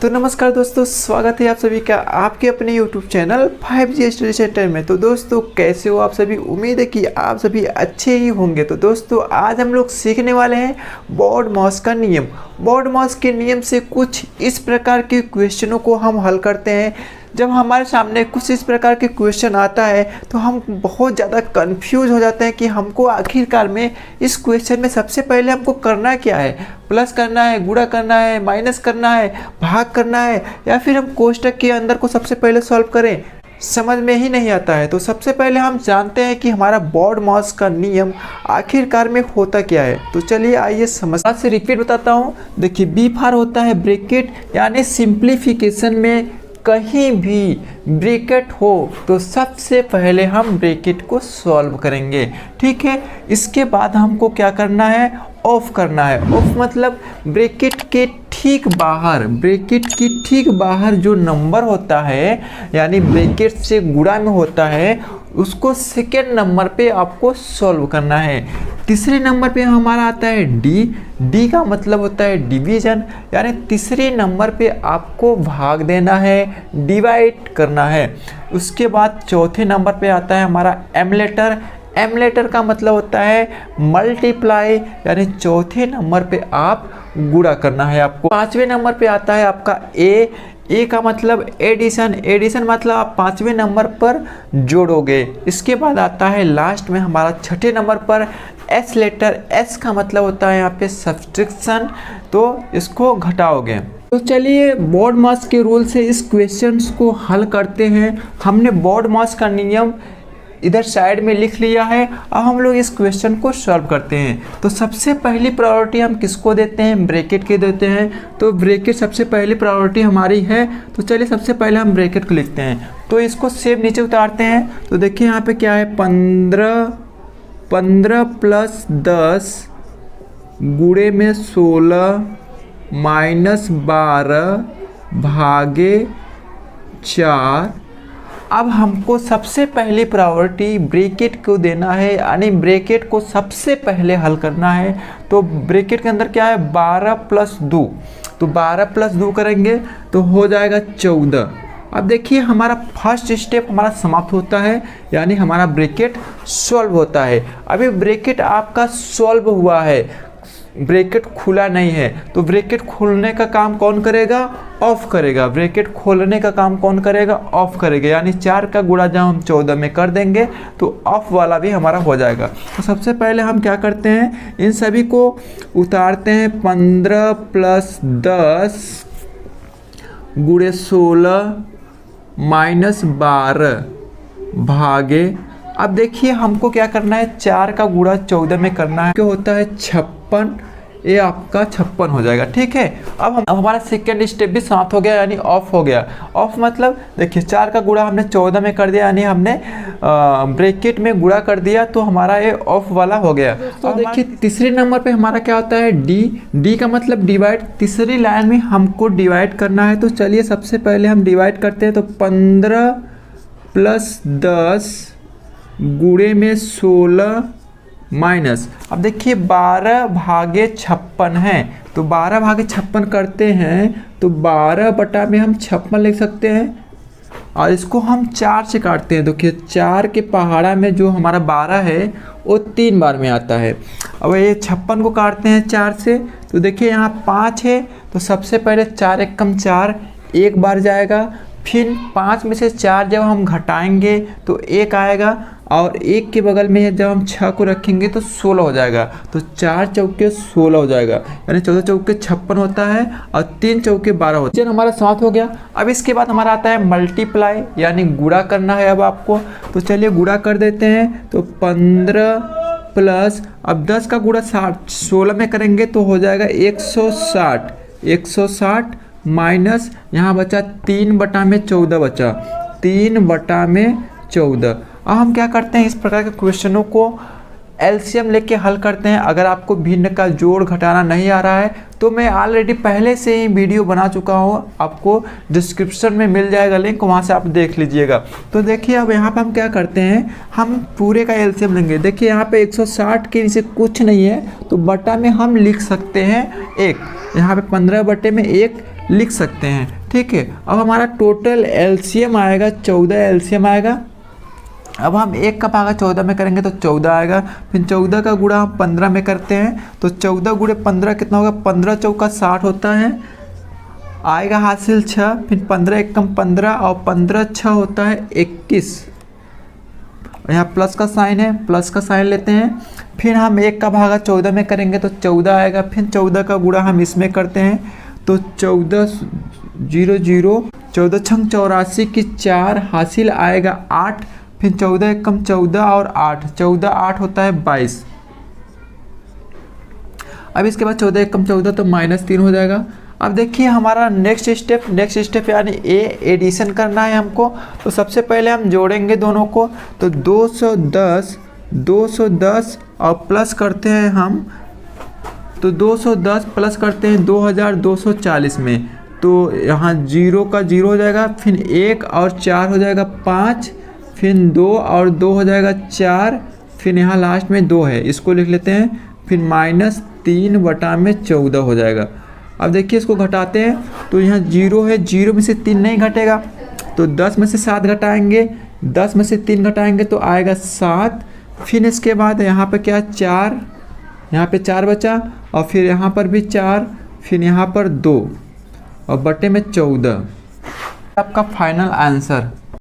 तो नमस्कार दोस्तों, स्वागत है आप सभी का आपके अपने YouTube channel 5G study centre में। तो दोस्तों कैसे हो आप सभी? उम्मीद है कि आप सभी अच्छे ही होंगे। तो दोस्तों आज हम लोग सीखने वाले हैं BODMAS का नियम। BODMAS के नियम से कुछ इस प्रकार के क्वेश्चनों को हम हल करते हैं। जब हमारे सामने कुछ इस प्रकार के क्वेश्चन आता है तो हम बहुत ज़्यादा कंफ्यूज हो जाते हैं कि हमको आखिरकार में इस क्वेश्चन में सबसे पहले हमको करना क्या है। प्लस करना है, गुणा करना है, माइनस करना है, भाग करना है, या फिर हम कोष्टक के अंदर को सबसे पहले सॉल्व करें, समझ में ही नहीं आता है। तो सबसे पहले हम जानते हैं कि हमारा BODMAS का नियम आखिरकार में होता क्या है। तो चलिए आइए समझ से रिपीट बताता हूँ। देखिए B फॉर होता है ब्रैकेट, यानी सिंप्लीफिकेशन में कहीं भी ब्रैकेट हो तो सबसे पहले हम ब्रैकेट को सॉल्व करेंगे, ठीक है। इसके बाद हमको क्या करना है, ऑफ करना है। ऑफ मतलब ब्रैकेट के ठीक बाहर, ब्रैकेट की ठीक बाहर जो नंबर होता है, यानी ब्रैकेट से गुणा में होता है, उसको सेकेंड नंबर पे आपको सॉल्व करना है। तीसरे नंबर पे हमारा आता है डी का मतलब होता है डिवीजन, यानी तीसरे नंबर पे आपको भाग देना है, डिवाइड करना है। उसके बाद चौथे नंबर पे आता है हमारा एमलेटर का मतलब होता है मल्टीप्लाई, यानी चौथे नंबर पे आप गुणा करना है आपको। पांचवें नंबर पे आता है आपका ए का मतलब एडिशन मतलब आप पांचवें नंबर पर जोड़ोगे। इसके बाद आता है लास्ट में हमारा छठे नंबर पर एस लेटर, एस का मतलब होता है यहाँ पे सब्सट्रैक्शन, तो इसको घटाओगे। तो चलिए BODMAS के रूल से इस क्वेश्चंस को हल करते हैं। हमने BODMAS का नियम इधर साइड में लिख लिया है। अब हम लोग इस क्वेश्चन को सॉल्व करते हैं। तो सबसे पहली प्रायोरिटी हम किसको देते हैं, ब्रैकेट के देते हैं। तो ब्रैकेट सबसे पहली प्रायोरिटी हमारी है। तो चलिए सबसे पहले हम ब्रैकेट को लिखते हैं। तो इसको सेम नीचे उतारते हैं। तो देखिए यहाँ पे क्या है, 15 प्लस 10 गुणे में 16 माइनस 12 भागे 4। अब हमको सबसे पहली प्रायोरिटी ब्रैकेट को देना है, यानी ब्रैकेट को सबसे पहले हल करना है। तो ब्रैकेट के अंदर क्या है, 12 प्लस 2, तो 12 प्लस 2 करेंगे तो हो जाएगा 14। अब देखिए हमारा फर्स्ट स्टेप हमारा समाप्त होता है, यानी हमारा ब्रैकेट सॉल्व होता है। अभी ब्रैकेट आपका सॉल्व हुआ है, ब्रैकेट खुला नहीं है। तो ब्रैकेट खोलने का काम कौन करेगा, ऑफ करेगा। ब्रैकेट खोलने का काम कौन करेगा, ऑफ करेगा। यानी 4 का गुणा जब हम 14 में कर देंगे तो ऑफ वाला भी हमारा हो जाएगा। तो सबसे पहले हम क्या करते हैं, इन सभी को उतारते हैं। 15 प्लस 10 गुणे 16 माइनस 12 भागे। अब देखिए हमको क्या करना है, 4 का गुणा 14 में करना है, क्या होता है 56। ये आपका 56 हो जाएगा, ठीक है। अब हमारा सेकेंड स्टेप भी समाप्त हो गया, यानी ऑफ हो गया। ऑफ मतलब देखिए 4 का गुणा हमने 14 में कर दिया, यानी हमने ब्रैकेट में गुणा कर दिया, तो हमारा ये ऑफ वाला हो गया। तो देखिए तीसरे नंबर पे हमारा क्या होता है, डी का मतलब डिवाइड। तीसरी लाइन में हमको डिवाइड करना है। तो चलिए सबसे पहले हम डिवाइड करते हैं। तो 15 प्लस 10 गुणे में 16 माइनस, अब देखिए 12 भागे 56 है। तो 12 भागे 56 करते हैं तो 12 बटा में हम 56 लिख सकते हैं, और इसको हम 4 से काटते हैं। देखिए 4 के पहाड़ा में जो हमारा 12 है वो 3 बार में आता है। अब ये 56 को काटते हैं 4 से। तो देखिए यहाँ 5 है, तो सबसे पहले 4 एकम 4 एक बार जाएगा। फिर 5 में से 4 जब हम घटाएंगे तो 1 आएगा, और 1 के बगल में जब हम 6 को रखेंगे तो 16 हो जाएगा। तो 4 चौके 16 हो जाएगा, यानी 14 चौके 56 होता है, और 3 चौके 12 होता है। हमारा 7 हो गया। अब इसके बाद हमारा आता है मल्टीप्लाई, यानी गुणा करना है अब आपको। तो चलिए गुणा कर देते हैं। तो 15 प्लस, अब 10 का गुणा 16 में करेंगे तो हो जाएगा 160 माइनस यहाँ बचा 3 बटा में 14 बचा, 3 बटा में 14। अब हम क्या करते हैं, इस प्रकार के क्वेश्चनों को एलसीएम लेके हल करते हैं। अगर आपको भिन्न का जोड़ घटाना नहीं आ रहा है तो मैं ऑलरेडी पहले से ही वीडियो बना चुका हूँ, आपको डिस्क्रिप्शन में मिल जाएगा लिंक, वहाँ से आप देख लीजिएगा। तो देखिए अब यहाँ पे हम क्या करते हैं, हम पूरे का एलसीएम लेंगे। देखिए यहाँ पे 160 के नीचे कुछ नहीं है, तो बटा में हम लिख सकते हैं 1। यहाँ पे 15 बटे में 1 लिख सकते हैं। ठीक है, अब हमारा टोटल एलसीएम आएगा 14 एलसीएम आएगा। अब हम 1 का भागा 14 में करेंगे तो 14 आएगा, फिर 14 का गुणा हम 15 में करते हैं तो 14 गुणे 15 कितना होगा, 15 चौका 60 होता है, आएगा हासिल 6, फिर 15 एकम 15 और 15 6 होता है 21। यहाँ प्लस का साइन है, प्लस का साइन लेते हैं। फिर हम 1 का भागा 14 में करेंगे तो 14 आएगा, फिर 14 का गुणा हम इसमें करते हैं तो 14 0 0 14 छंग 84 की 4 हासिल आएगा 8, फिर 14 एकम 14 और 8 14 8 होता है 22। अब इसके बाद 14 एकम 14 तो -3 हो जाएगा। अब देखिए हमारा नेक्स्ट स्टेप यानी एडिशन करना है हमको। तो सबसे पहले हम जोड़ेंगे दोनों को, तो 210 और प्लस करते हैं हम, तो 210 प्लस करते हैं 2240 में, तो यहाँ 0 का 0 हो जाएगा, फिर 1 और 4 हो जाएगा 5, फिर 2 और 2 हो जाएगा 4, फिर यहाँ लास्ट में 2 है, इसको लिख लेते हैं, फिर -3 बटा में 14 हो जाएगा। अब देखिए इसको घटाते हैं तो यहाँ 0 है, 0 में से 3 नहीं घटेगा तो 10 में से 7 घटाएंगे, 10 में से 3 घटाएंगे तो आएगा 7, फिर इसके बाद यहाँ पे क्या 4, यहाँ पे 4 बचा और फिर यहाँ पर भी 4, फिर यहाँ पर 2 और बटे में 14। आपका फाइनल आंसर